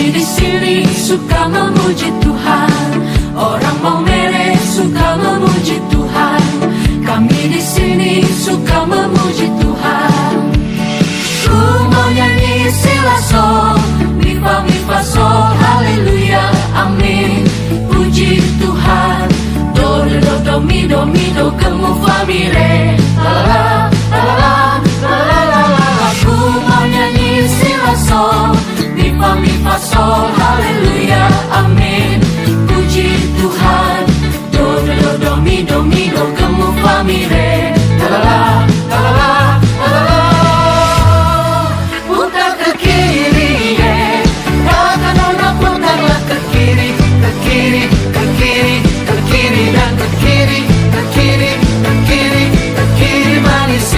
Kami di sini suka memuji Tuhan. Orang Maumere suka memuji Tuhan. Kami di sini suka memuji Tuhan. Ku mau nyanyi silaso, mi fa sol, haleluya, amin. Puji Tuhan. Do do do mi do gemu fa mi re. La la la la la la la. Ku mau nyanyi silaso, mi fa sol, haleluya, amin. Puji Tuhan. Do do mi do gemu fa mi re. La la la la la la la. Putar ke kiri, kata nona putarlah ke kiri, ke kiri, ke kiri, ke kiri dan ke kiri, ke kiri, ke kiri, ke kiri manis.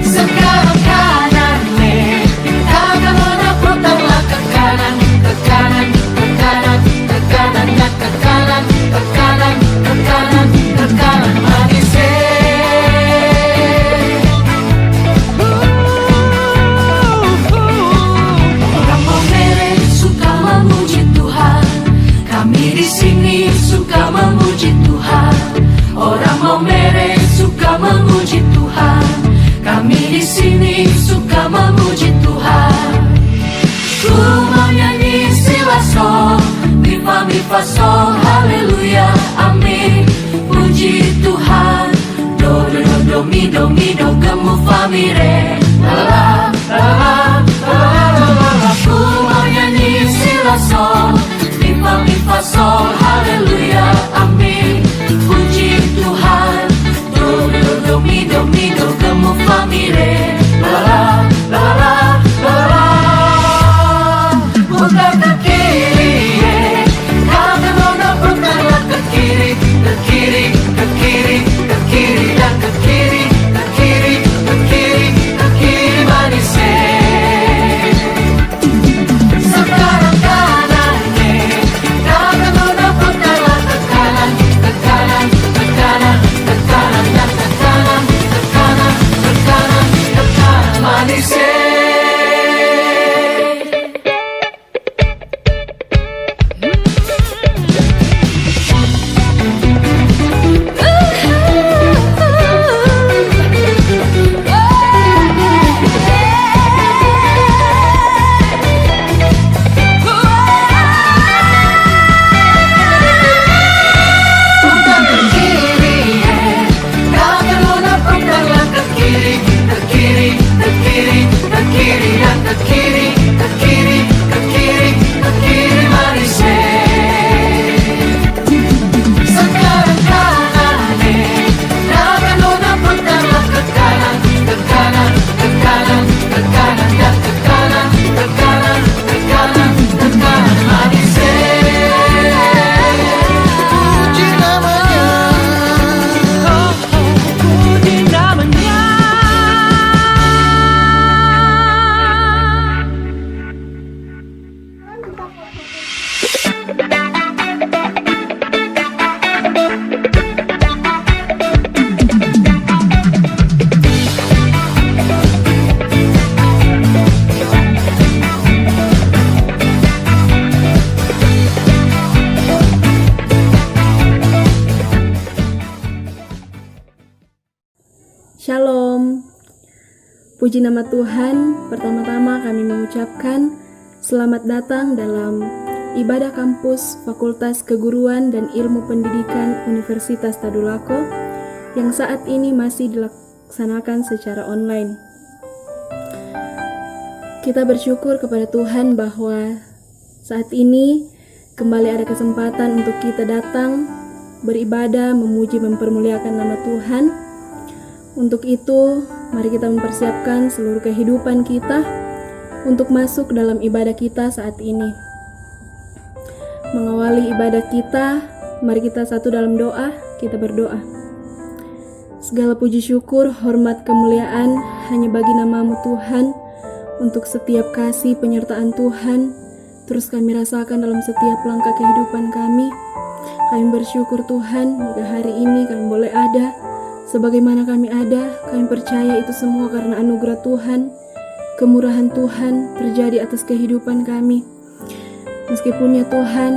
Sekarang kanan le, kata nona putarlah ke kanan, ke kanan, ke kanan, ke kanan, ke kanan, ke kanan, ke kanan, ke kanan manis. Orang Maumere suka memuji Tuhan. Kami di sini suka memuji Tuhan. Orang Maumere suka memuji Tuhan. Kami di sini suka memuji Tuhan. Ku mau nyanyi silaso, mi fa sol, haleluya, amin. Puji Tuhan. Do mi do gemu fa mi re. La la la la la la la. Ku mau nyanyi silaso, mi fa sol, haleluya, amin. Puji Tuhan. Do mi do gemu fa mi re. La la la la la la. Putar ke kiri, kata nona putarlah ke kiri, ke kiri, ke kiri, ke kiri dan ke kiri, ke kiri, ke kiri, ke kiri manis. Sekarang kanan, kata nona putarlah ke kanan, ke kanan, ke kanan, ke kanan dan ke kanan, ke kanan, ke kanan, ke kanan manis. Putar ke kiri, kata nona putarlah ke kiri, ke kiri, ke kiri, ke kiri dan ke kiri, ke kiri, ke kiri, ke kiri manis. Sekarang kanan, kata nona putarlah ke kanan, ke kanan, ke kanan, ke kanan dan ke kanan, ke kanan, ke kanan, ke kanan manis. Puji namanya, puji namanya. Shalom. Puji nama Tuhan. Pertama-tama kami mengucapkan selamat datang dalam ibadah kampus Fakultas Keguruan dan Ilmu Pendidikan Universitas Tadulako yang saat ini masih dilaksanakan secara online. Kita bersyukur kepada Tuhan bahwa saat ini kembali ada kesempatan untuk kita datang beribadah, memuji, mempermuliakan nama Tuhan. Untuk itu, mari kita mempersiapkan seluruh kehidupan kita untuk masuk dalam ibadah kita saat ini. Mengawali ibadah kita, mari kita satu dalam doa, kita berdoa. Segala puji syukur, hormat, kemuliaan hanya bagi nama-Mu Tuhan. Untuk setiap kasih penyertaan Tuhan terus kami rasakan dalam setiap langkah kehidupan kami. Kami bersyukur Tuhan jika hari ini kami boleh ada sebagaimana kami ada. Kami percaya itu semua karena anugerah Tuhan kemurahan Tuhan terjadi atas kehidupan kami. Meskipun ya Tuhan,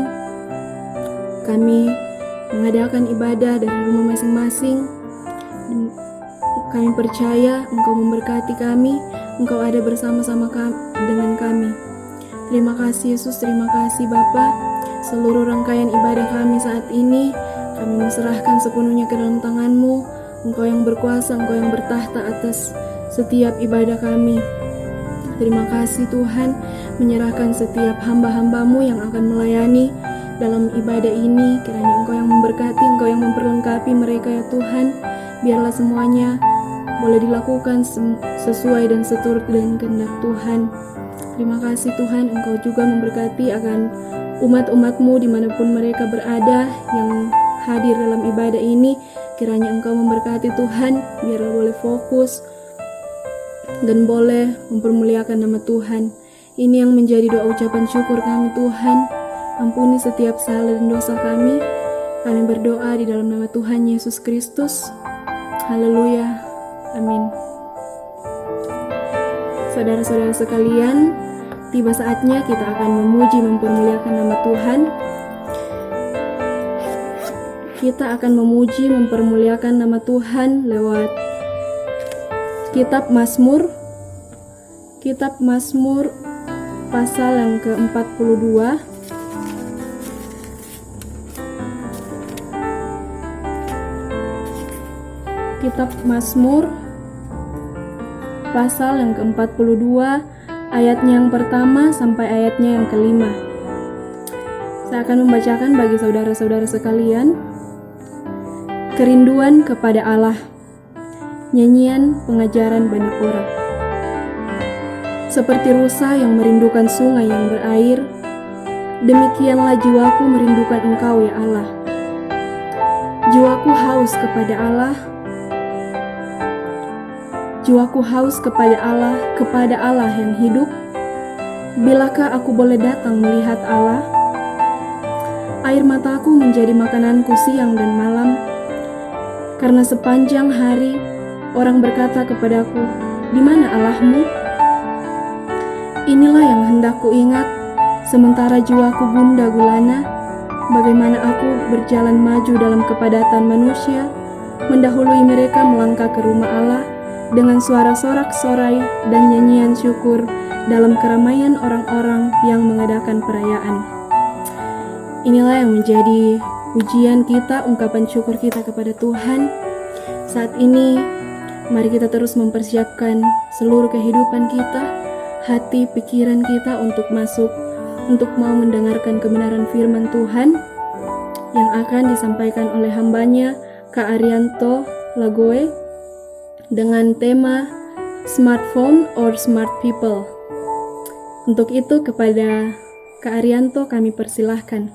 kami mengadakan ibadah dari rumah masing-masing, kami percaya Engkau memberkati kami, Engkau ada bersama-sama dengan kami. Terima kasih Yesus, terima kasih Bapa. Seluruh rangkaian ibadah kami saat ini, kami serahkan sepenuhnya ke dalam tangan-Mu. Engkau yang berkuasa, Engkau yang bertahta atas setiap ibadah kami. Terima kasih Tuhan, menyerahkan setiap hamba-hamba-Mu yang akan melayani dalam ibadah ini. Kiranya Engkau yang memberkati, Engkau yang memperlengkapi mereka ya Tuhan. Biarlah semuanya boleh dilakukan sesuai dan seturut dengan kehendak Tuhan. Terima kasih Tuhan, Engkau juga memberkati akan umat-umat-Mu dimanapun mereka berada yang hadir dalam ibadah ini. Kiranya Engkau memberkati Tuhan, biarlah boleh fokus dan boleh mempermuliakan nama Tuhan. Ini yang menjadi doa ucapan syukur kami Tuhan. Ampuni setiap salah dan dosa kami. Kami berdoa di dalam nama Tuhan Yesus Kristus. Haleluya. Amin. Saudara-saudara sekalian, tiba saatnya kita akan memuji mempermuliakan nama Tuhan. Kita akan memuji mempermuliakan nama Tuhan lewat Kitab Mazmur. Kitab Mazmur pasal yang ke-42. Kitab Mazmur pasal yang ke-42, ayatnya yang pertama sampai ayatnya yang kelima. Saya akan membacakan bagi saudara-saudara sekalian. Kerinduan kepada Allah. Nyanyian pengajaran Bani Korah. Seperti rusa yang merindukan sungai yang berair, demikianlah jiwaku merindukan Engkau ya Allah. Jiwaku haus kepada Allah. Jiwaku haus kepada Allah yang hidup. Bilakah aku boleh datang melihat Allah? Air mataku menjadi makananku siang dan malam. Karena sepanjang hari orang berkata kepadaku, "Di mana Allahmu?" Inilah yang hendak ku ingat, sementara jiwaku gundah gulana, bagaimana aku berjalan maju dalam kepadatan manusia, mendahului mereka melangkah ke rumah Allah, dengan suara sorak-sorai dan nyanyian syukur dalam keramaian orang-orang yang mengadakan perayaan. Inilah yang menjadi pujian kita, ungkapan syukur kita kepada Tuhan. Saat ini, mari kita terus mempersiapkan seluruh kehidupan kita, hati, pikiran kita untuk mau mendengarkan kebenaran firman Tuhan yang akan disampaikan oleh hambanya, Kak Arianto Lagoe, dengan tema Smartphone or Smart People. Untuk itu kepada Kak Arianto kami persilahkan.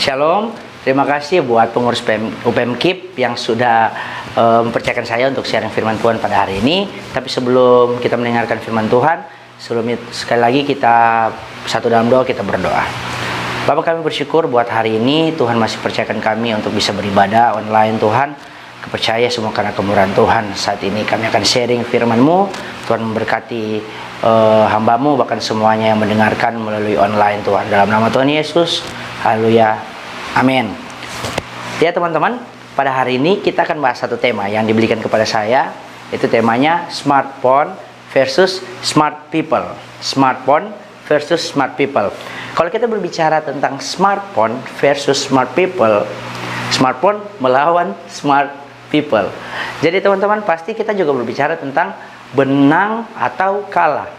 Shalom, terima kasih buat pengurus UPM-KIP yang sudah mempercayakan saya untuk sharing firman Tuhan pada hari ini. Tapi sebelum kita mendengarkan firman Tuhan, sekali lagi kita satu dalam doa, kita berdoa. Bapak, kami bersyukur buat hari ini Tuhan masih percayakan kami untuk bisa beribadah online Tuhan. Kepercaya semua karena kemurahan Tuhan. Saat ini kami akan sharing firman-Mu. Tuhan memberkati hamba-Mu, bahkan semuanya yang mendengarkan melalui online Tuhan. Dalam nama Tuhan Yesus, haleluya. Amin. Ya teman-teman, pada hari ini kita akan bahas satu tema yang diberikan kepada saya. Itu temanya smartphone versus smart people. Smartphone versus smart people. Kalau kita berbicara tentang smartphone versus smart people, smartphone melawan smart people. Jadi teman-teman, pasti kita juga berbicara tentang menang atau kalah.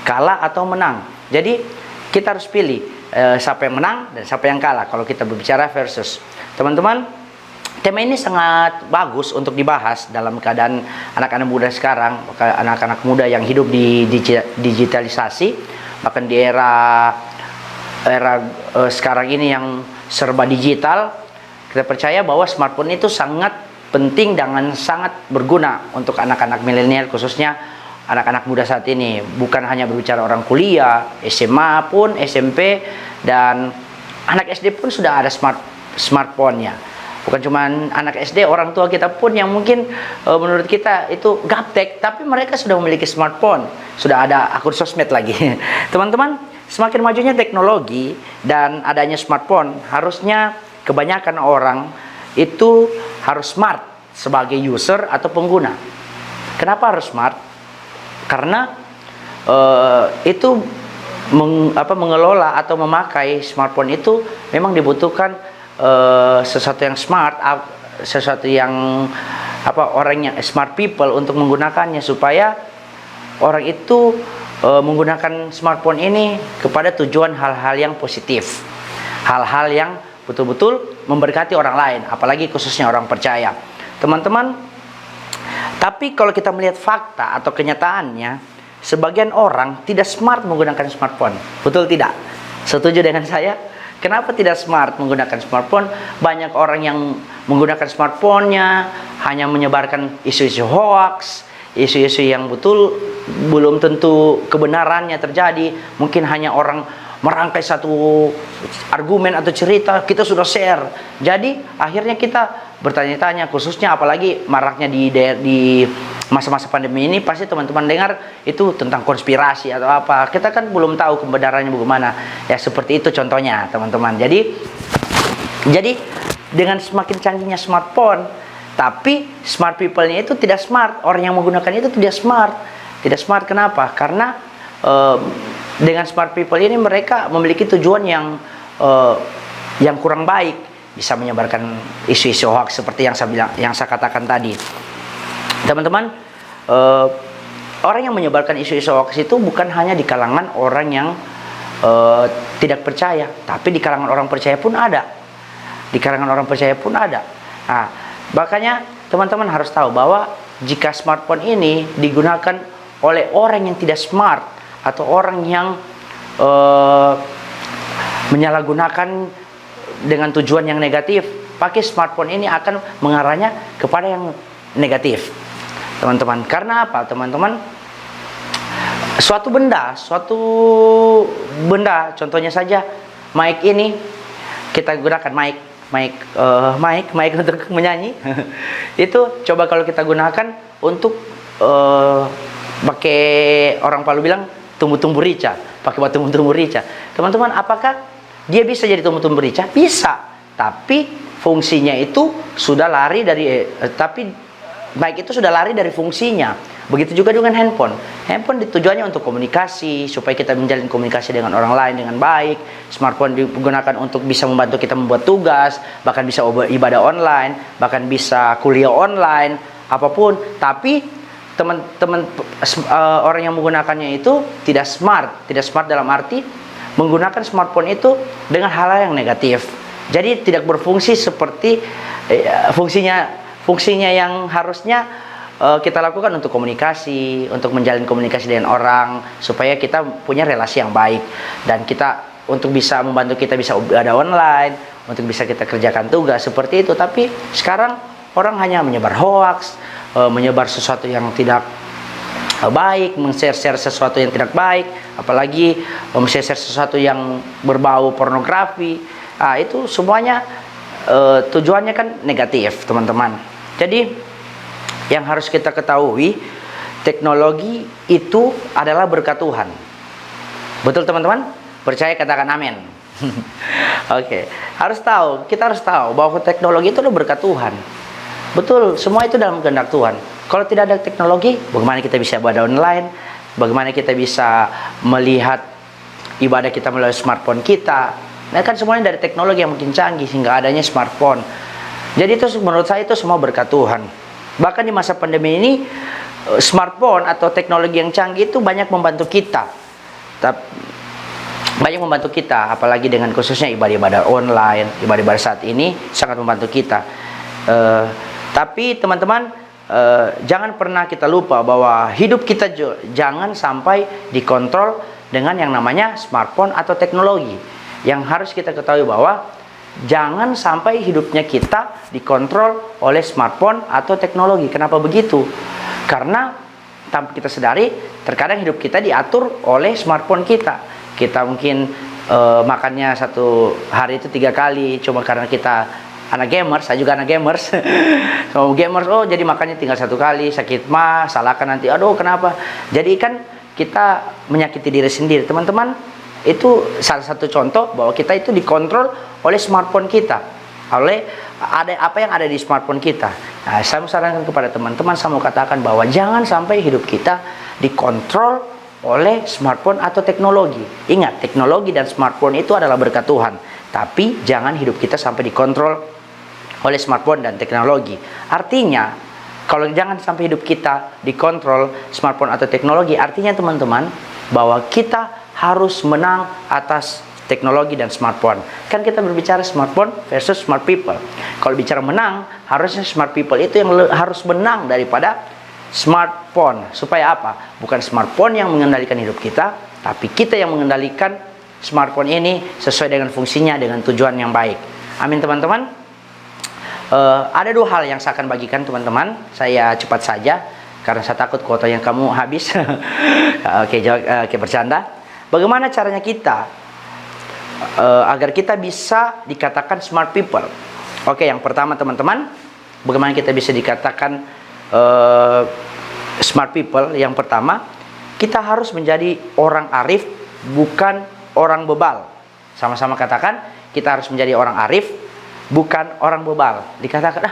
Kalah atau menang. Jadi kita harus pilih siapa yang menang dan siapa yang kalah kalau kita berbicara versus. Teman-teman, tema ini sangat bagus untuk dibahas dalam keadaan anak-anak muda sekarang, anak-anak muda yang hidup di digitalisasi, bahkan di era sekarang ini yang serba digital. Kita percaya bahwa smartphone itu sangat penting dan sangat berguna untuk anak-anak milenial, khususnya anak-anak muda saat ini. Bukan hanya berbicara orang kuliah, SMA pun, SMP, dan anak SD pun sudah ada smartphone-nya. Bukan cuma anak SD, orang tua kita pun yang mungkin menurut kita itu gaptek, tapi mereka sudah memiliki smartphone, sudah ada akun sosmed lagi. Teman-teman, semakin majunya teknologi dan adanya smartphone, harusnya kebanyakan orang itu harus smart sebagai user atau pengguna. Kenapa harus smart? Karena itu mengelola atau memakai smartphone itu memang dibutuhkan sesuatu yang smart, sesuatu yang orangnya smart people untuk menggunakannya, supaya orang itu menggunakan smartphone ini kepada tujuan hal-hal yang positif, hal-hal yang betul-betul memberkati orang lain, apalagi khususnya orang percaya. Teman-teman, tapi kalau kita melihat fakta atau kenyataannya, sebagian orang tidak smart menggunakan smartphone. Betul tidak? Setuju dengan saya? Kenapa tidak smart menggunakan smartphone? Banyak orang yang menggunakan smartphone-nya hanya menyebarkan isu-isu hoax, isu-isu yang betul belum tentu kebenarannya terjadi. Mungkin hanya orang merangkai satu argumen atau cerita, kita sudah share. Jadi akhirnya kita bertanya-tanya, khususnya apalagi maraknya di masa-masa pandemi ini, pasti teman-teman dengar itu tentang konspirasi atau apa. Kita kan belum tahu kebenarannya bagaimana. Ya seperti itu contohnya, teman-teman. Jadi dengan semakin canggihnya smartphone, tapi smart people-nya itu tidak smart. Orang yang menggunakannya itu tidak smart. Tidak smart kenapa? Karena dengan smart people ini mereka memiliki tujuan yang kurang baik, bisa menyebarkan isu-isu hoax seperti yang saya katakan tadi. Teman-teman, orang yang menyebarkan isu-isu hoax itu bukan hanya di kalangan orang yang tidak percaya, tapi di kalangan orang percaya pun ada. Di kalangan orang percaya pun ada. Nah, makanya teman-teman harus tahu bahwa jika smartphone ini digunakan oleh orang yang tidak smart atau orang yang menyalahgunakan dengan tujuan yang negatif, pakai smartphone ini akan mengarahnya kepada yang negatif, teman-teman. Karena apa, teman-teman? Suatu benda, contohnya saja mic ini, kita gunakan mic untuk menyanyi. Itu coba kalau kita gunakan untuk pakai, orang Palu bilang tumbuh-tumbuh rica, pakai batu tumbuh rica. Teman-teman, apakah dia bisa jadi tumbuh-tumbuh rica? Bisa, tapi fungsinya itu sudah lari dari mic itu sudah lari dari fungsinya. Begitu juga dengan handphone. Handphone tujuannya untuk komunikasi, supaya kita menjalin komunikasi dengan orang lain dengan baik. Smartphone digunakan untuk bisa membantu kita membuat tugas, bahkan bisa ibadah online, bahkan bisa kuliah online, apapun. Tapi teman-teman, orang yang menggunakannya itu tidak smart dalam arti menggunakan smartphone itu dengan hal-hal yang negatif. Jadi tidak berfungsi seperti fungsinya yang harusnya kita lakukan untuk komunikasi, untuk menjalin komunikasi dengan orang, supaya kita punya relasi yang baik, dan kita untuk bisa membantu kita bisa ada online, untuk bisa kita kerjakan tugas seperti itu. Tapi sekarang orang hanya menyebar hoax, menyebar sesuatu yang tidak baik, men-share sesuatu yang tidak baik, apalagi men-share sesuatu yang berbau pornografi. Itu semuanya tujuannya kan negatif, teman-teman. Jadi yang harus kita ketahui, teknologi itu adalah berkat Tuhan. Betul, teman-teman? Percaya, katakan amin. Oke. Kita harus tahu bahwa teknologi itu adalah berkat Tuhan. Betul, semua itu dalam kehendak Tuhan. Kalau tidak ada teknologi, bagaimana kita bisa ibadah online? Bagaimana kita bisa melihat ibadah kita melalui smartphone kita? Nah, kan semuanya dari teknologi yang makin canggih sehingga adanya smartphone. Jadi itu menurut saya itu semua berkat Tuhan. Bahkan di masa pandemi ini, smartphone atau teknologi yang canggih itu banyak membantu kita. Apalagi dengan khususnya ibadah-ibadah online, ibadah-ibadah saat ini sangat membantu kita. Tapi teman-teman, jangan pernah kita lupa bahwa hidup kita jangan sampai dikontrol dengan yang namanya smartphone atau teknologi. Yang harus kita ketahui bahwa jangan sampai hidupnya kita dikontrol oleh smartphone atau teknologi. Kenapa begitu? Karena tanpa kita sadari, terkadang hidup kita diatur oleh smartphone kita. Kita mungkin makannya satu hari itu 3 kali, cuma karena kita anak gamers, saya juga anak gamers. So, gamers, oh jadi makannya tinggal 1 kali, sakit mah, salahkan nanti, aduh kenapa? Jadi kan kita menyakiti diri sendiri, teman-teman. Itu salah satu contoh bahwa kita itu dikontrol oleh smartphone kita, oleh apa yang ada di smartphone kita. Nah, saya sarankan kepada teman-teman, saya mau katakan bahwa jangan sampai hidup kita dikontrol oleh smartphone atau teknologi. Ingat, teknologi dan smartphone itu adalah berkat Tuhan, tapi jangan hidup kita sampai dikontrol oleh smartphone dan teknologi. Artinya, kalau jangan sampai hidup kita dikontrol smartphone atau teknologi, artinya teman-teman bahwa kita harus menang atas teknologi dan smartphone. Kan kita berbicara smartphone versus smart people. Kalau bicara menang, harusnya smart people itu yang harus menang daripada smartphone. Supaya apa? Bukan smartphone yang mengendalikan hidup kita, tapi kita yang mengendalikan smartphone ini sesuai dengan fungsinya, dengan tujuan yang baik. Amin teman-teman. Ada 2 hal yang saya akan bagikan teman-teman. Saya cepat saja karena saya takut kuota yang kamu habis. Oke, bercanda. Bagaimana caranya kita agar kita bisa dikatakan smart people? Oke, yang pertama teman-teman, bagaimana kita bisa dikatakan smart people? Yang pertama, kita harus menjadi orang arif, bukan orang bebal. Sama-sama katakan, kita harus menjadi orang arif, bukan orang bebal. Dikatakan,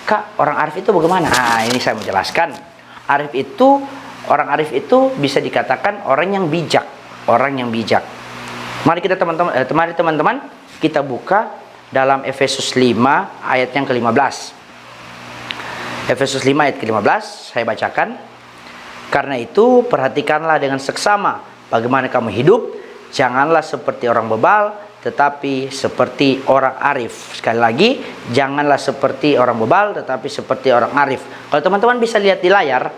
Kak, orang arif itu bagaimana? Nah, ini saya mau jelaskan. Orang arif itu bisa dikatakan orang yang bijak. Orang yang bijak. Mari kita teman-teman, kita buka dalam Efesus 5 ayat yang ke-15. Efesus 5 ayat ke-15 saya bacakan. Karena itu perhatikanlah dengan seksama bagaimana kamu hidup, janganlah seperti orang bebal, tetapi seperti orang arif. Sekali lagi, janganlah seperti orang bebal, tetapi seperti orang arif. Kalau teman-teman bisa lihat di layar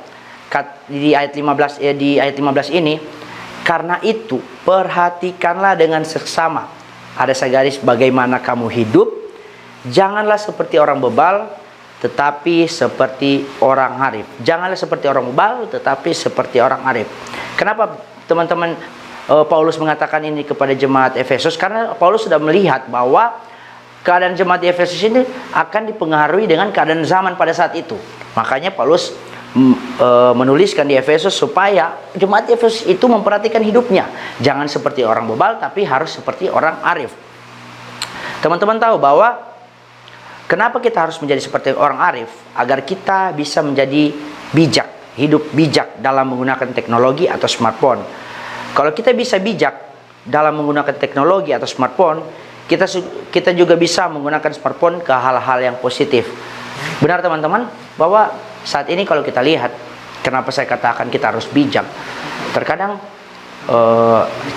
di ayat 15 ini, karena itu perhatikanlah dengan seksama. Ada segaris bagaimana kamu hidup, janganlah seperti orang bebal, tetapi seperti orang arif. Janganlah seperti orang bebal, tetapi seperti orang arif. Kenapa teman-teman Paulus mengatakan ini kepada jemaat Efesus? Karena Paulus sudah melihat bahwa keadaan jemaat di Efesus ini akan dipengaruhi dengan keadaan zaman pada saat itu. Makanya Paulus menuliskan di Efesus supaya jemaat Efesus itu memperhatikan hidupnya. Jangan seperti orang bebal, tapi harus seperti orang arif. Teman-teman tahu bahwa kenapa kita harus menjadi seperti orang arif? Agar kita bisa menjadi bijak, hidup bijak dalam menggunakan teknologi atau smartphone. Kalau kita bisa bijak dalam menggunakan teknologi atau smartphone, kita juga bisa menggunakan smartphone ke hal-hal yang positif. Benar teman-teman, bahwa saat ini kalau kita lihat, kenapa saya katakan kita harus bijak? Terkadang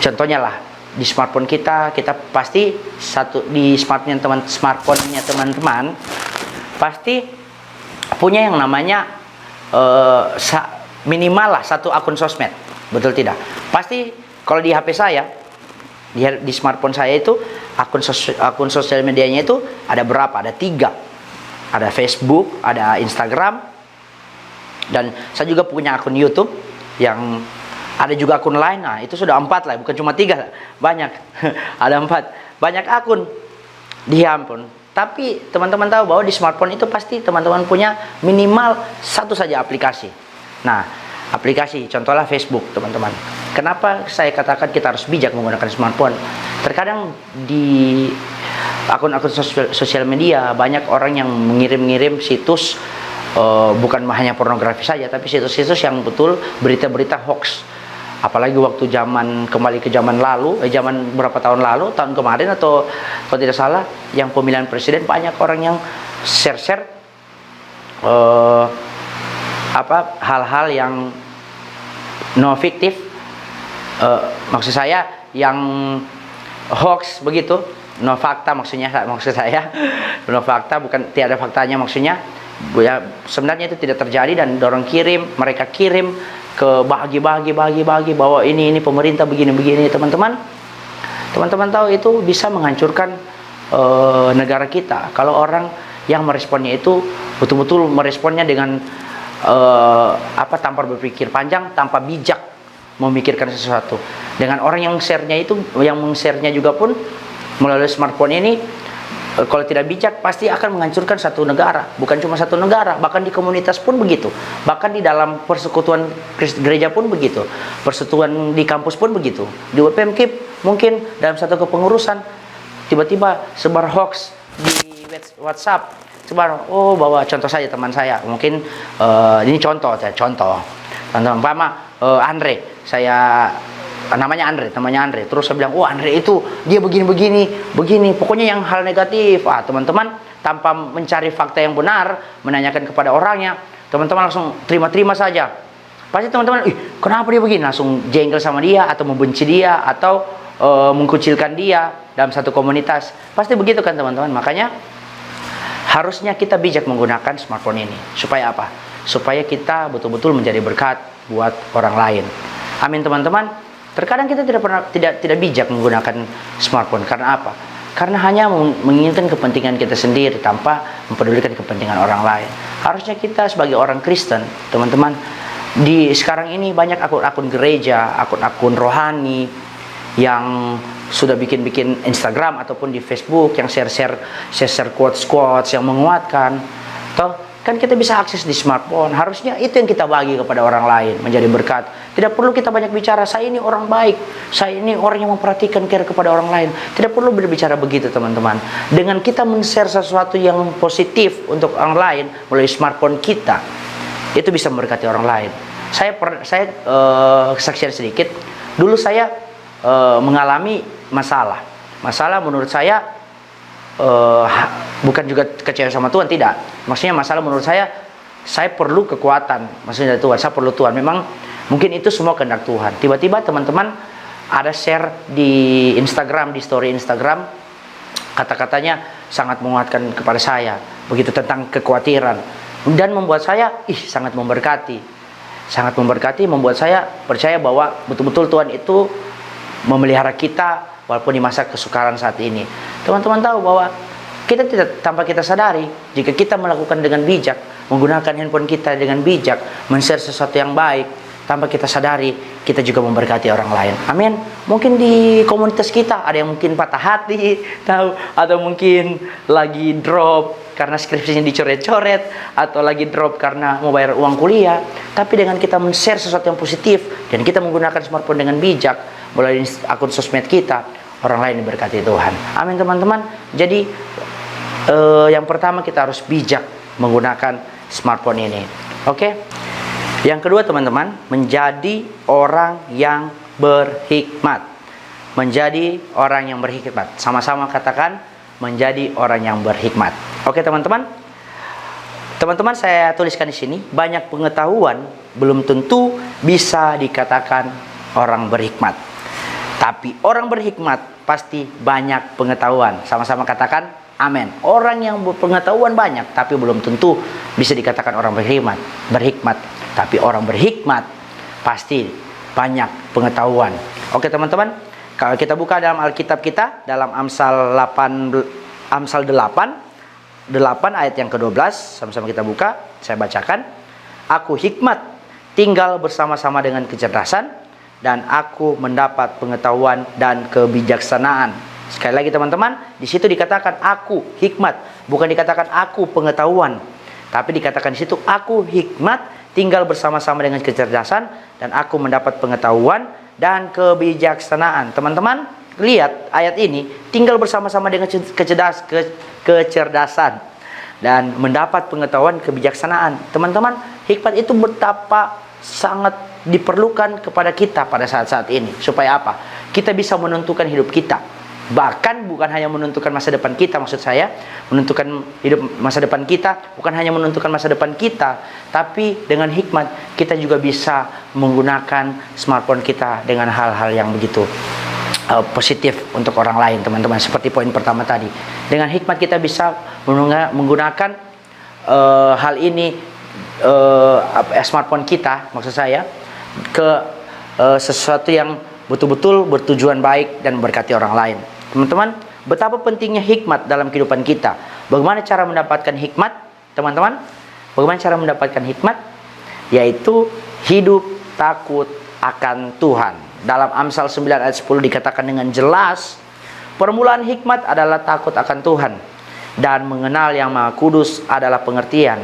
contohnya lah di smartphone kita pasti di smartphone-nya teman-teman pasti punya yang namanya minimal lah 1 akun sosmed, betul tidak? Pasti kalau di HP saya, di smartphone saya itu akun sosial medianya itu ada berapa? Ada 3. Ada Facebook, ada Instagram, dan saya juga punya akun YouTube yang ada juga akun lain. Nah, itu sudah 4 lah, bukan cuma 3, banyak. Ada 4, banyak akun di handphone. Tapi teman-teman tahu bahwa di smartphone itu pasti teman-teman punya minimal 1 saja aplikasi. Nah, aplikasi contohnya Facebook teman-teman. Kenapa saya katakan kita harus bijak menggunakan smartphone? Terkadang di akun-akun sosial media banyak orang yang mengirim-ngirim situs, bukan hanya pornografi saja, tapi situs-situs yang betul berita-berita hoax. Apalagi waktu kembali ke zaman lalu, zaman berapa tahun lalu, tahun kemarin atau kalau tidak salah, yang pemilihan presiden, banyak orang yang share hal-hal yang no fiktif, maksud saya yang hoax begitu, no fakta maksud saya no fakta, bukan tiada faktanya maksudnya. Ya, sebenarnya itu tidak terjadi, dan mereka kirim ke bagi bahwa ini pemerintah begini teman-teman tahu itu bisa menghancurkan negara kita. Kalau orang yang meresponnya itu betul-betul meresponnya dengan tanpa berpikir panjang, tanpa bijak memikirkan sesuatu. Dengan orang yang share-nya juga pun melalui smartphone ini Kalau tidak bijak pasti akan menghancurkan satu negara. Bukan cuma satu negara, bahkan di komunitas pun begitu. Bahkan di dalam persekutuan gereja pun begitu. Persekutuan di kampus pun begitu. Di UPMKIP mungkin dalam satu kepengurusan tiba-tiba sebar hoax di WhatsApp. Sebar, bahwa contoh saja teman saya. Mungkin ini contoh. Teman-teman, Andre, namanya Andre. Terus saya bilang, Andre itu dia begini. Pokoknya yang hal negatif. Teman-teman tanpa mencari fakta yang benar, menanyakan kepada orangnya, teman-teman langsung terima saja. Pasti teman-teman, kenapa dia begini? Langsung jengkel sama dia, atau membenci dia, atau mengkucilkan dia dalam satu komunitas. Pasti begitu kan teman-teman. Makanya harusnya kita bijak menggunakan smartphone ini. Supaya apa? Supaya kita betul-betul menjadi berkat buat orang lain. Amin teman-teman. Terkadang kita tidak bijak menggunakan smartphone. Karena apa? Karena hanya menginginkan kepentingan kita sendiri tanpa mempedulikan kepentingan orang lain. Harusnya kita sebagai orang Kristen, teman-teman, di sekarang ini banyak akun-akun gereja, akun-akun rohani yang sudah bikin Instagram ataupun di Facebook yang share quotes yang menguatkan. Kan kita bisa akses di smartphone. Harusnya itu yang kita bagi kepada orang lain, menjadi berkat. Tidak perlu kita banyak bicara, saya ini orang baik, saya ini orang yang memperhatikan care kepada orang lain. Tidak perlu berbicara begitu teman-teman. Dengan kita men-share sesuatu yang positif untuk orang lain melalui smartphone kita, itu bisa memberkati orang lain. Saya kesaksian sedikit. Dulu saya mengalami masalah menurut saya, bukan juga kecewa sama Tuhan, tidak. Maksudnya masalah menurut saya perlu kekuatan, maksudnya dari Tuhan, saya perlu Tuhan. Memang mungkin itu semua kehendak Tuhan. Tiba-tiba teman-teman ada share di Instagram, di story Instagram, kata-katanya sangat menguatkan kepada saya, begitu tentang kekhawatiran, dan membuat saya sangat memberkati, membuat saya percaya bahwa betul-betul Tuhan itu memelihara kita walaupun di masa kesukaran saat ini. Teman-teman tahu bahwa kita tanpa kita sadari, jika kita melakukan dengan bijak, menggunakan handphone kita dengan bijak, men-share sesuatu yang baik, tanpa kita sadari, kita juga memberkati orang lain. Amin. Mungkin di komunitas kita ada yang mungkin patah hati, atau mungkin lagi drop karena skripsinya dicoret-coret, atau lagi drop karena mau bayar uang kuliah. Tapi dengan kita men-share sesuatu yang positif dan kita menggunakan smartphone dengan bijak melalui akun sosmed kita, orang lain diberkati Tuhan. Amin teman-teman. Jadi yang pertama kita harus bijak menggunakan smartphone ini. Oke? Yang kedua teman-teman, menjadi orang yang berhikmat. Menjadi orang yang berhikmat. Sama-sama katakan, menjadi orang yang berhikmat. Oke teman-teman? Teman-teman, saya tuliskan di sini, banyak pengetahuan belum tentu bisa dikatakan orang berhikmat. Tapi orang berhikmat pasti banyak pengetahuan. Sama-sama katakan amin. Orang yang berpengetahuan banyak tapi belum tentu bisa dikatakan orang berhikmat. Tapi orang berhikmat pasti banyak pengetahuan. Oke teman-teman, kalau kita buka dalam Alkitab kita, dalam Amsal 8 ayat yang ke-12, sama-sama kita buka, saya bacakan. Aku hikmat, tinggal bersama-sama dengan kecerdasan, dan aku mendapat pengetahuan dan kebijaksanaan. Sekali lagi teman-teman, di situ dikatakan aku hikmat, bukan dikatakan aku pengetahuan, tapi dikatakan di situ aku hikmat, tinggal bersama-sama dengan kecerdasan, dan aku mendapat pengetahuan dan kebijaksanaan. Teman-teman, lihat ayat ini, tinggal bersama-sama dengan kecerdasan dan mendapat pengetahuan, kebijaksanaan. Teman-teman, hikmat itu betapa sangat diperlukan kepada kita pada saat-saat ini. Supaya apa? Kita bisa menentukan hidup kita. Bahkan bukan hanya menentukan masa depan kita, maksud saya menentukan hidup masa depan kita, bukan hanya menentukan masa depan kita, tapi dengan hikmat kita juga bisa menggunakan smartphone kita dengan hal-hal yang begitu positif untuk orang lain, teman-teman. Seperti poin pertama tadi, dengan hikmat kita bisa menggunakan hal ini, smartphone kita, maksud saya, ke sesuatu yang betul-betul bertujuan baik dan memberkati orang lain. Teman-teman, betapa pentingnya hikmat dalam kehidupan kita. Bagaimana cara mendapatkan hikmat, teman-teman? Bagaimana cara mendapatkan hikmat? Yaitu hidup takut akan Tuhan. Dalam Amsal 9 ayat 10 dikatakan dengan jelas, permulaan hikmat adalah takut akan Tuhan. dan mengenal yang Maha Kudus adalah pengertian.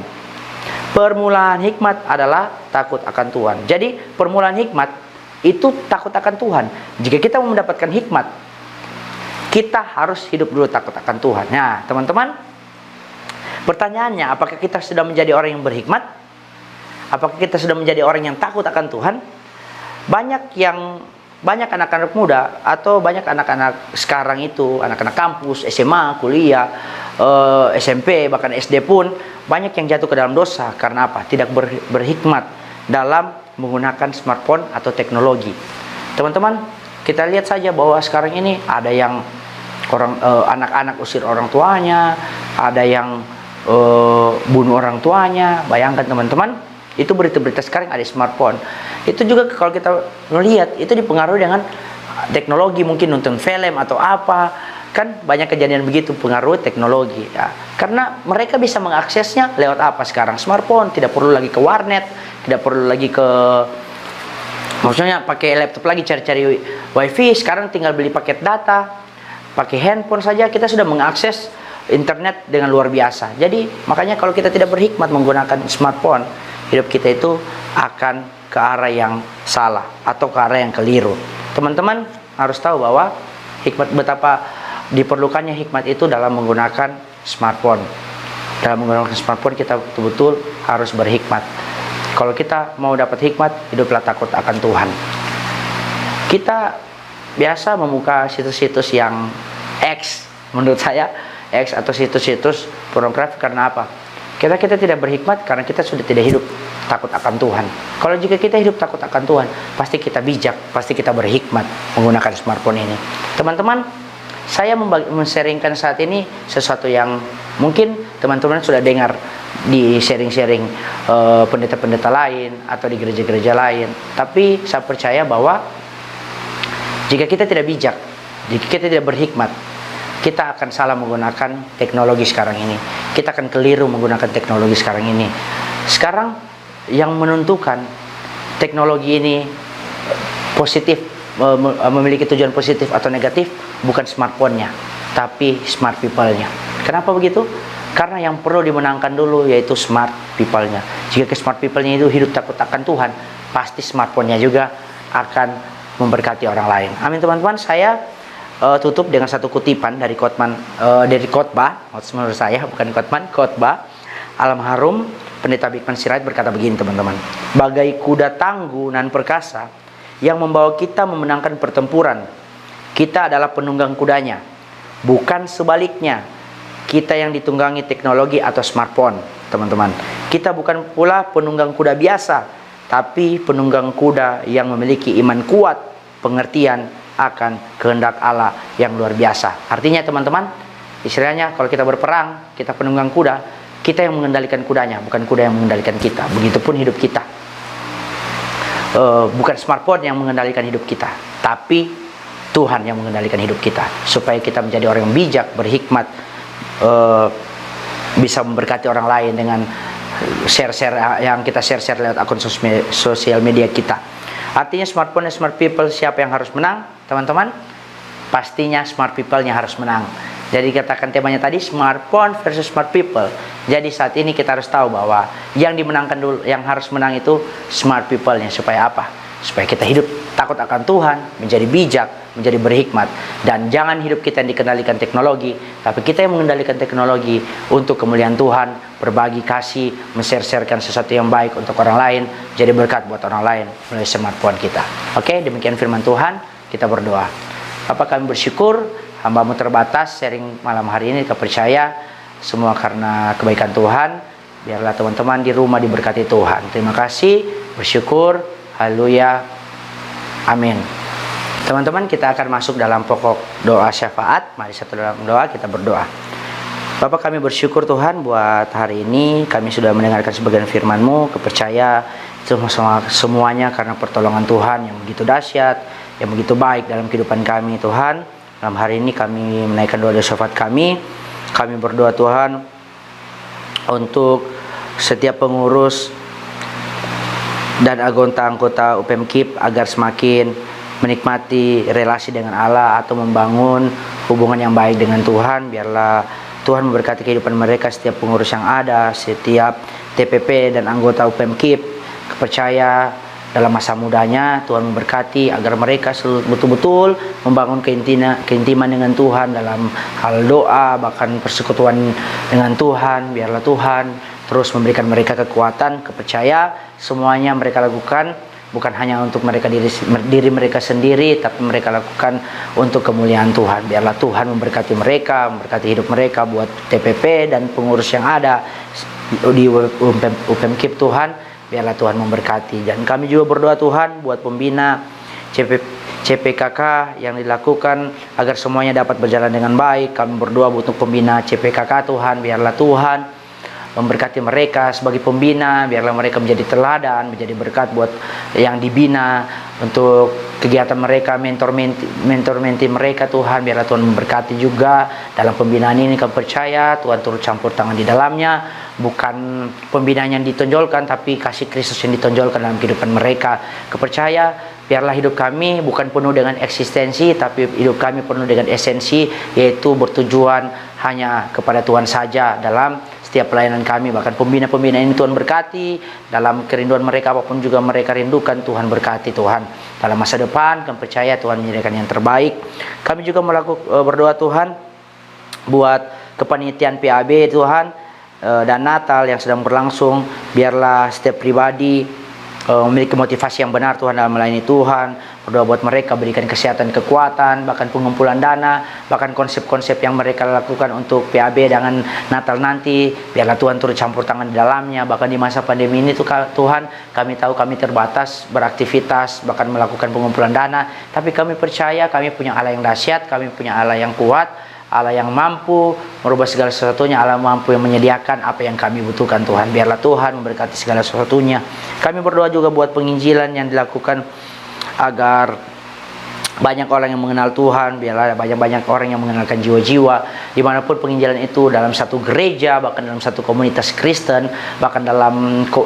Permulaan hikmat adalah takut akan Tuhan. Jadi permulaan hikmat itu takut akan Tuhan. Jika kita mau mendapatkan hikmat, kita harus hidup dulu takut akan Tuhan. Nah, teman-teman, pertanyaannya, apakah kita sudah menjadi orang yang berhikmat? Apakah kita sudah menjadi orang yang takut akan Tuhan? Banyak anak-anak muda atau banyak anak-anak sekarang itu, anak-anak kampus, SMA, kuliah, SMP, bahkan SD pun banyak yang jatuh ke dalam dosa. Karena apa? Tidak berhikmat dalam menggunakan smartphone atau teknologi. Teman-teman, kita lihat saja bahwa sekarang ini ada yang anak-anak usir orang tuanya, ada yang bunuh orang tuanya. Bayangkan teman-teman, itu berita-berita sekarang ada di smartphone. Itu juga kalau kita melihat, itu dipengaruhi dengan teknologi, mungkin nonton film atau apa. Kan banyak kejadian begitu, pengaruh teknologi ya. Karena mereka bisa mengaksesnya lewat apa sekarang? Smartphone. Tidak perlu lagi ke warnet, tidak perlu lagi maksudnya pakai laptop lagi cari-cari wifi. Sekarang tinggal beli paket data, pakai handphone saja kita sudah mengakses internet dengan luar biasa. Jadi makanya kalau kita tidak berhikmat menggunakan smartphone, hidup kita itu akan ke arah yang salah atau ke arah yang keliru. Teman-teman harus tahu bahwa betapa diperlukannya hikmat itu dalam menggunakan smartphone. Dalam menggunakan smartphone kita betul-betul harus berhikmat. Kalau kita mau dapat hikmat, hiduplah takut akan Tuhan. Kita biasa membuka situs-situs yang X, menurut saya X atau situs-situs pornografi. Karena apa? Kita tidak berhikmat karena kita sudah tidak hidup takut akan Tuhan. Kalau jika kita hidup takut akan Tuhan, pasti kita bijak, pasti kita berhikmat menggunakan smartphone ini. Teman-teman, saya men-sharingkan saat ini sesuatu yang mungkin teman-teman sudah dengar di sharing-sharing pendeta-pendeta lain atau di gereja-gereja lain. Tapi saya percaya bahwa jika kita tidak bijak, jika kita tidak berhikmat, kita akan salah menggunakan teknologi sekarang ini. Kita akan keliru menggunakan teknologi sekarang ini. Sekarang yang menentukan teknologi ini positif, memiliki tujuan positif atau negatif, bukan smartphone-nya, tapi smart people-nya. Kenapa begitu? Karena yang perlu dimenangkan dulu yaitu smart people-nya. Jika smart people-nya itu hidup takut akan Tuhan, pasti smartphone-nya juga akan memberkati orang lain. Amin teman-teman. Saya tutup dengan satu kutipan dari khotbah, menurut saya bukan khotbah Alam Harum. Pendeta Bikman Sirait berkata begini teman-teman: bagai kuda tangguh nan perkasa yang membawa kita memenangkan pertempuran, kita adalah penunggang kudanya, bukan sebaliknya. Kita yang ditunggangi teknologi atau smartphone, teman-teman. Kita bukan pula penunggang kuda biasa, tapi penunggang kuda yang memiliki iman kuat, pengertian akan kehendak Allah yang luar biasa. Artinya teman-teman, istilahnya kalau kita berperang, kita penunggang kuda, kita yang mengendalikan kudanya, bukan kuda yang mengendalikan kita. Begitupun hidup kita. Bukan smartphone yang mengendalikan hidup kita, tapi Tuhan yang mengendalikan hidup kita. Supaya kita menjadi orang yang bijak, berhikmat, bisa memberkati orang lain dengan share-share yang kita share-share lewat akun sosial media kita. Artinya smartphone dan smart people, siapa yang harus menang? Teman-teman, pastinya smart people-nya harus menang. Jadi katakan temanya tadi, smartphone versus smart people. Jadi saat ini kita harus tahu bahwa yang dimenangkan dulu, yang harus menang itu smart people-nya. Supaya apa? Supaya kita hidup takut akan Tuhan, menjadi bijak, menjadi berhikmat. Dan jangan hidup kita yang dikendalikan teknologi, tapi kita yang mengendalikan teknologi untuk kemuliaan Tuhan, berbagi kasih, men-share-sharekan sesuatu yang baik untuk orang lain, jadi berkat buat orang lain melalui smartphone kita. Oke, demikian firman Tuhan. Kita berdoa. Bapa, kami bersyukur hamba-Mu terbatas sharing malam hari ini, kepercaya semua karena kebaikan Tuhan. Biarlah teman-teman di rumah diberkati Tuhan. Terima kasih, bersyukur, haleluya, amin. Teman-teman, kita akan masuk dalam pokok doa syafaat. Mari satu dalam doa kita berdoa. Bapak, kami bersyukur Tuhan buat hari ini. Kami sudah mendengarkan sebagian firman-Mu, kepercaya itu semuanya karena pertolongan Tuhan yang begitu dahsyat, yang begitu baik dalam kehidupan kami Tuhan. Dalam hari ini kami menaikkan doa syafaat kami. Kami berdoa Tuhan untuk setiap pengurus dan anggota UPM-KIP agar semakin menikmati relasi dengan Allah atau membangun hubungan yang baik dengan Tuhan. Biarlah Tuhan memberkati kehidupan mereka, setiap pengurus yang ada, setiap TPP dan anggota UPM-KIP. Kepercaya dalam masa mudanya Tuhan memberkati agar mereka betul-betul membangun keintiman dengan Tuhan dalam hal doa, bahkan persekutuan dengan Tuhan. Biarlah Tuhan terus memberikan mereka kekuatan. Kepercaya semuanya mereka lakukan bukan hanya untuk diri mereka sendiri, tapi mereka lakukan untuk kemuliaan Tuhan. Biarlah Tuhan memberkati mereka, memberkati hidup mereka buat TPP dan pengurus yang ada di UPM-KIP Tuhan. Biarlah Tuhan memberkati. Dan kami juga berdoa Tuhan buat pembina CPKK yang dilakukan agar semuanya dapat berjalan dengan baik. Kami berdoa untuk pembina CPKK Tuhan. Biarlah Tuhan memberkati mereka sebagai pembina, biarlah mereka menjadi teladan, menjadi berkat buat yang dibina, untuk kegiatan mereka, mentor-menti mereka Tuhan. Biarlah Tuhan memberkati juga dalam pembinaan ini. Kami percaya Tuhan turut campur tangan di dalamnya, bukan pembinaan yang ditonjolkan, tapi kasih Kristus yang ditonjolkan dalam kehidupan mereka. Kepercaya biarlah hidup kami bukan penuh dengan eksistensi, tapi hidup kami penuh dengan esensi, yaitu bertujuan hanya kepada Tuhan saja dalam setiap pelayanan kami. Bahkan pembina-pembina ini Tuhan berkati dalam kerinduan mereka, apapun juga mereka rindukan, Tuhan berkati Tuhan. Dalam masa depan kami percaya Tuhan menyediakan yang terbaik. Kami juga berdoa Tuhan buat kepanitiaan PAB Tuhan dan Natal yang sedang berlangsung. Biarlah setiap pribadi memiliki motivasi yang benar Tuhan dalam melayani Tuhan. Berdoa buat mereka, berikan kesehatan, kekuatan, bahkan pengumpulan dana, bahkan konsep-konsep yang mereka lakukan untuk PAB dengan Natal nanti. Biarlah Tuhan turut campur tangan di dalamnya. Bahkan di masa pandemi ini Tuhan, kami tahu kami terbatas beraktivitas, bahkan melakukan pengumpulan dana, tapi kami percaya kami punya Allah yang dahsyat, kami punya Allah yang kuat, Allah yang mampu merubah segala sesuatunya, Allah mampu yang menyediakan apa yang kami butuhkan Tuhan. Biarlah Tuhan memberkati segala sesuatunya. Kami berdoa juga buat penginjilan yang dilakukan agar banyak orang yang mengenal Tuhan. Biarlah banyak orang yang mengenalkan jiwa-jiwa dimanapun penginjilan itu, dalam satu gereja, bahkan dalam satu komunitas Kristen, bahkan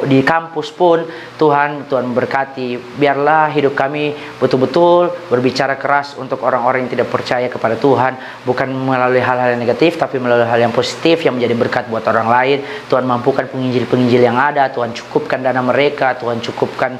di kampus pun Tuhan memberkati. Biarlah hidup kami betul-betul berbicara keras untuk orang-orang yang tidak percaya kepada Tuhan, bukan melalui hal-hal yang negatif, tapi melalui hal yang positif yang menjadi berkat buat orang lain. Tuhan mampukan penginjil-penginjil yang ada, Tuhan cukupkan dana mereka, Tuhan cukupkan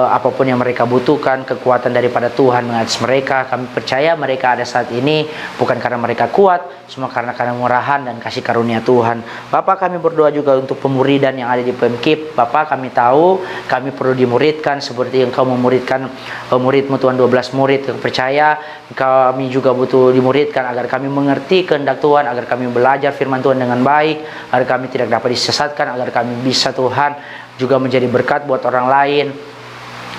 apapun yang mereka butuhkan, kekuatan daripada Tuhan mengatas mereka. Kami percaya mereka ada saat ini bukan karena mereka kuat, semua karena murahan dan kasih karunia Tuhan. Bapak, kami berdoa juga untuk pemuridan yang ada di UPM-KIP. Bapak, kami tahu kami perlu dimuridkan seperti Engkau memuridkan muridmu Tuhan, 12 murid. Yang percaya kami juga butuh dimuridkan agar kami mengerti kehendak Tuhan, agar kami belajar firman Tuhan dengan baik, agar kami tidak dapat disesatkan, agar kami bisa Tuhan juga menjadi berkat buat orang lain.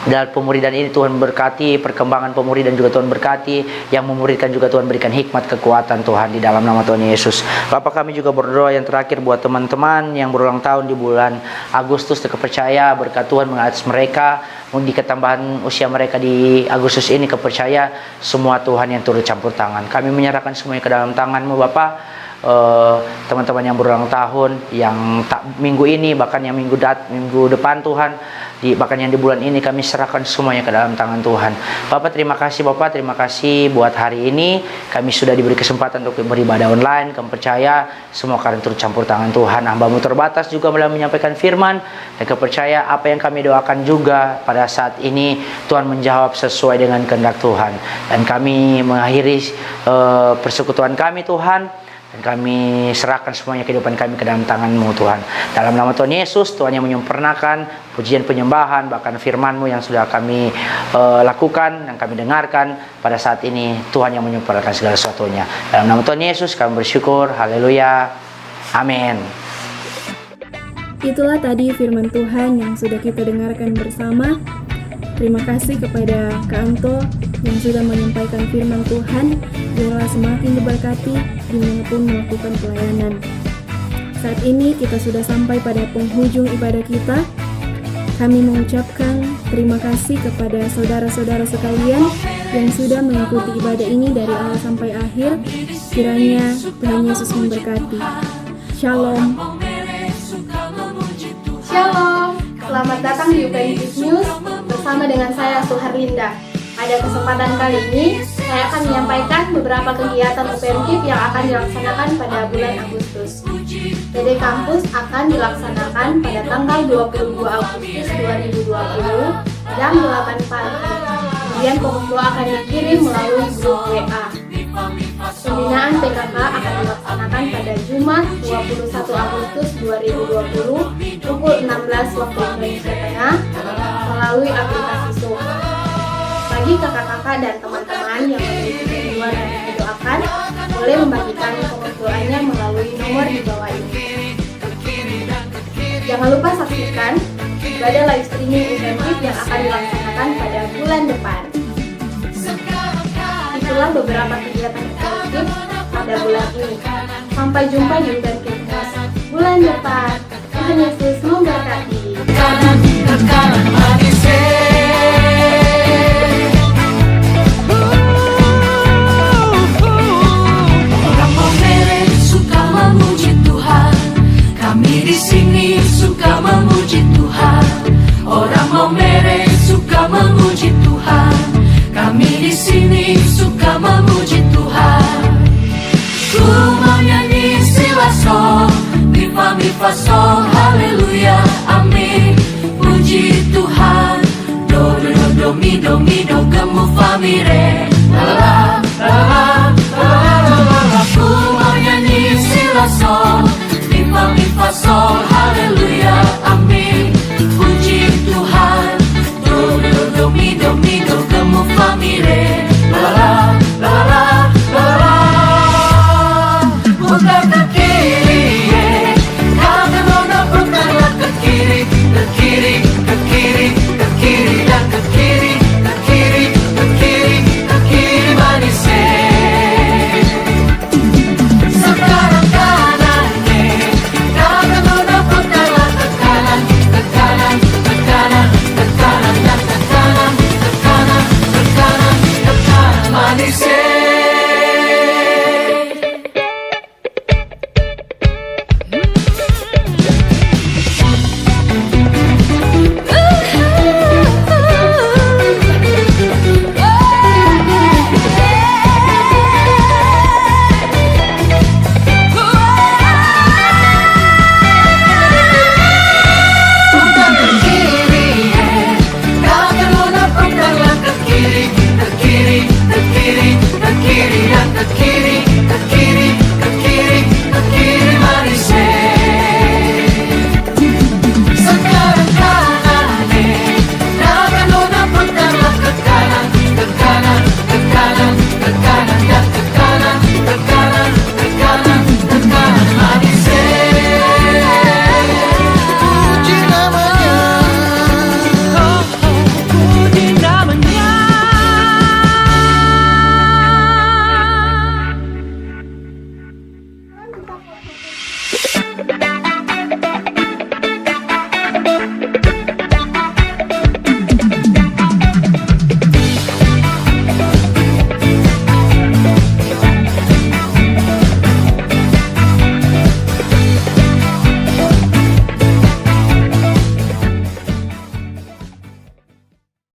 Dalam pemuridan ini Tuhan berkati, perkembangan pemuridan juga Tuhan berkati, yang memuridkan juga Tuhan berikan hikmat, kekuatan Tuhan di dalam nama Tuhan Yesus. Bapak, kami juga berdoa yang terakhir buat teman-teman yang berulang tahun di bulan Agustus. Kepercaya berkat Tuhan mengatas mereka, di ketambahan usia mereka di Agustus ini. Kepercaya semua Tuhan yang turut campur tangan. Kami menyerahkan semuanya ke dalam tangan-Mu Bapak. Teman-teman yang berulang tahun, yang minggu ini, bahkan yang minggu depan Tuhan, bahkan yang di bulan ini, kami serahkan semuanya ke dalam tangan Tuhan. Bapak, terima kasih Bapak, terima kasih buat hari ini kami sudah diberi kesempatan untuk beribadah online. Kami percaya semua akan turut campur tangan Tuhan. Hamba-Mu terbatas juga dalam menyampaikan firman, dan kepercaya apa yang kami doakan juga pada saat ini Tuhan menjawab sesuai dengan kehendak Tuhan. Dan kami mengakhiri persekutuan kami Tuhan, dan kami serahkan semuanya kehidupan kami ke dalam tangan-Mu Tuhan. Dalam nama Tuhan Yesus, Tuhan yang menyempurnakan pujian penyembahan, bahkan firman-Mu yang sudah kami lakukan, yang kami dengarkan pada saat ini, Tuhan yang menyempurnakan segala sesuatunya. Dalam nama Tuhan Yesus kami bersyukur. Haleluya. Amin. Itulah tadi firman Tuhan yang sudah kita dengarkan bersama. Terima kasih kepada Kak Anto yang sudah menyampaikan firman Tuhan. Biarlah semakin diberkati dimanapun melakukan pelayanan. Saat ini kita sudah sampai pada penghujung ibadah kita. Kami mengucapkan terima kasih kepada saudara-saudara sekalian yang sudah mengikuti ibadah ini dari awal sampai akhir. Kiranya Tuhan Yesus memberkati. Shalom. Shalom, selamat datang di UPM News bersama dengan saya Suharlinda. Pada kesempatan kali ini, Saya akan menyampaikan beberapa kegiatan UPMKIP yang akan dilaksanakan pada bulan Agustus. PD Kampus akan dilaksanakan pada tanggal 22 Agustus 2020 jam 8 pagi. Kemudian pokok doa akan dikirim melalui grup WA. Pembinaan PKK akan dilaksanakan pada Jumat 21 Agustus 2020 pukul 16 waktu Indonesia Tengah melalui aplikasi Zoom. Bagi kakak-kakak dan teman-teman yang memiliki kerinduan dan didoakan, boleh membagikan pokok doanya melalui nomor di bawah ini. Jangan lupa saksikan ibadah live streaming UPMKIP yang akan dilaksanakan pada bulan depan. Itulah beberapa kegiatan UPMKIP pada bulan ini. Sampai jumpa di UPMKIP bulan depan. Tuhan Yesus memberkati. Orang Maumere suka memuji Tuhan. Kami di sini suka memuji Tuhan. Orang Maumere suka memuji Tuhan. Kami di sini suka memuji Tuhan. Ku mau nyanyi silaso, mi fa sol, haleluya, amin. Puji Tuhan, do do do mi do gemu fa mi re.